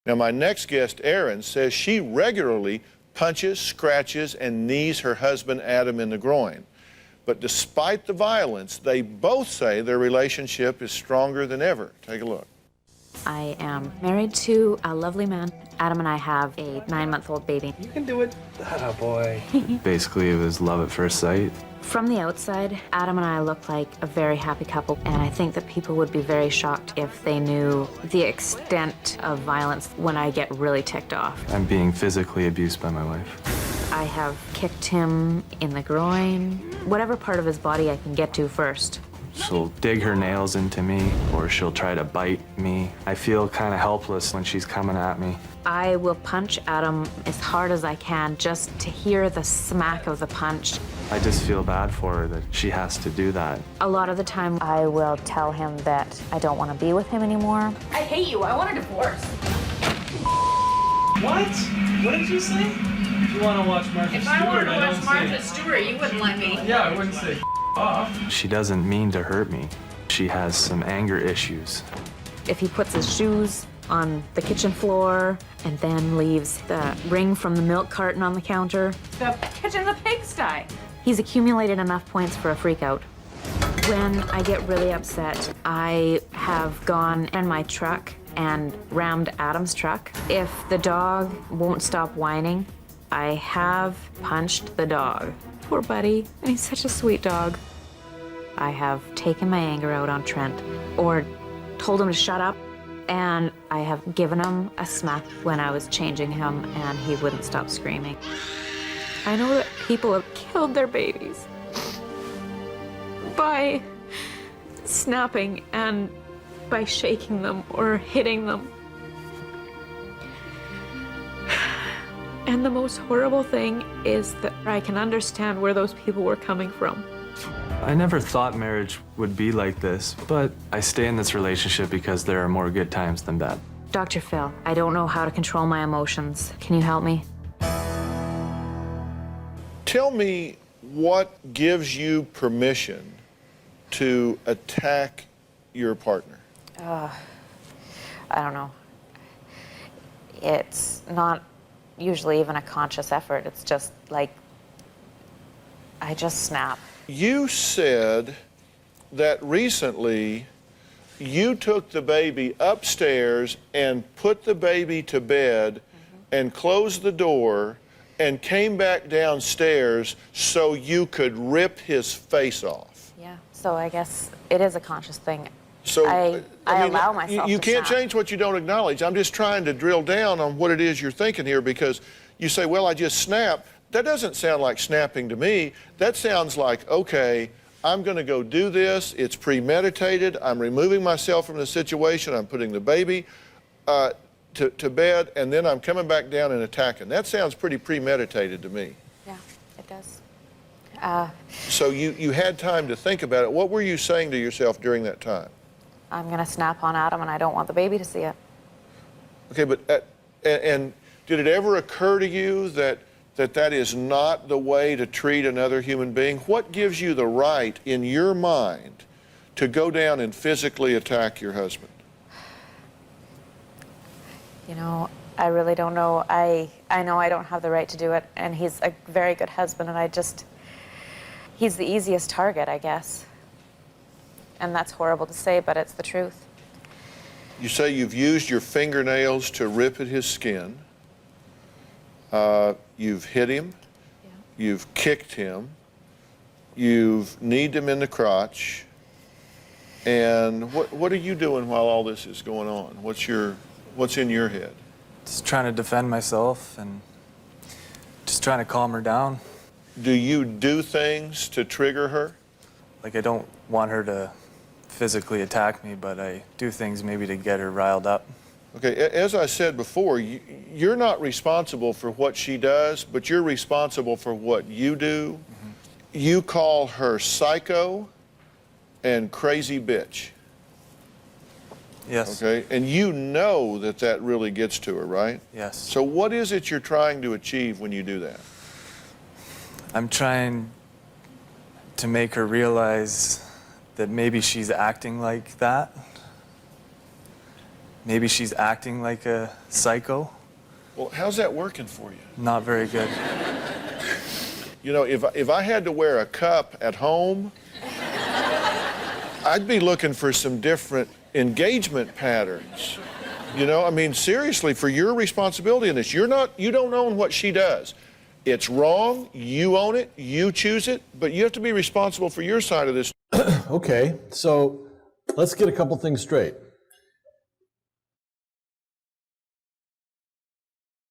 Now, my next guest, Erin, says she regularly punches, scratches, and knees her husband, Adam, in the groin. But despite the violence, they both say their relationship is stronger than ever. Take a look. I am married to a lovely man. Adam and I have a 9-month-old baby. You can do it. Atta boy. Basically, it was love at first sight. From the outside, Adam and I look like a very happy couple, and I think that people would be very shocked if they knew the extent of violence when I get really ticked off. I'm being physically abused by my wife. I have kicked him in the groin, whatever part of his body I can get to first. She'll dig her nails into me, or she'll try to bite me. I feel kind of helpless when she's coming at me. I will punch Adam as hard as I can just to hear the smack of the punch. I just feel bad for her that she has to do that. A lot of the time, I will tell him that I don't want to be with him anymore. I hate you. I want a divorce. What? What did you say? If you want to watch Martha If Stewart, I wanted to watch don't Martha say... Stewart, you wouldn't let me. Yeah, I wouldn't say off. She doesn't mean to hurt me. She has some anger issues. If he puts his shoes on the kitchen floor and then leaves the ring from the milk carton on the counter, The kitchen's a pigsty. he's accumulated enough points for a freak out. When I get really upset, I have gone in my truck and rammed Adam's truck. If the dog won't stop whining, I have punched the dog. Poor buddy, and he's such a sweet dog. I have taken my anger out on Trent or told him to shut up, and I have given him a smack when I was changing him and he wouldn't stop screaming. I know that people have killed their babies by snapping and by shaking them or hitting them. And the most horrible thing is that I can understand where those people were coming from. I never thought marriage would be like this, but I stay in this relationship because there are more good times than bad. Dr. Phil, I don't know how to control my emotions. Can you help me? Tell me what gives you permission to attack your partner. I don't know. It's not usually even a conscious effort. It's just like, I just snap. You said that recently you took the baby upstairs and put the baby to bed and closed the door and came back downstairs so you could rip his face off. Yeah, so I guess it is a conscious thing. So I mean, allow myself you to can't snap. change what you don't acknowledge. I'm just trying to drill down on what it is you're thinking here, because you say, well, I just snapped. That doesn't sound like snapping to me. That sounds like, okay, I'm going to go do this. It's premeditated. I'm removing myself from the situation. I'm putting the baby to bed, and then I'm coming back down and attacking. That sounds pretty premeditated to me. Yeah, it does. So you had time to think about it. What were you saying to yourself during that time? I'm gonna snap on Adam and I don't want the baby to see it. Okay, but and did it ever occur to you that that is not the way to treat another human being? What gives you the right in your mind to go down and physically attack your husband? You know, I really don't know. I know I don't have the right to do it, and he's a very good husband, and he's the easiest target, I guess. And that's horrible to say, but it's the truth. You say you've used your fingernails to rip at his skin. You've hit him. Yeah. You've kicked him. You've kneed him in the crotch. And what are you doing while all this is going on? What's in your head? Just trying to defend myself and just trying to calm her down. Do you do things to trigger her? Like, I don't want her to physically attack me, but I do things maybe to get her riled up. Okay, as I said before, you're not responsible for what she does, but you're responsible for what you do. Mm-hmm. You call her psycho and crazy bitch. Yes. Okay, and you know that really gets to her, right? Yes. So what is it you're trying to achieve when you do that? I'm trying to make her realize that maybe she's acting like that. maybe she's acting like a psycho. Well, how's that working for you? Not very good. You know, if I had to wear a cup at home, I'd be looking for some different engagement patterns. You know, I mean, seriously, for your responsibility in this, you don't own what she does. It's wrong, you own it, you choose it, but you have to be responsible for your side of this. Okay, so let's get a couple things straight.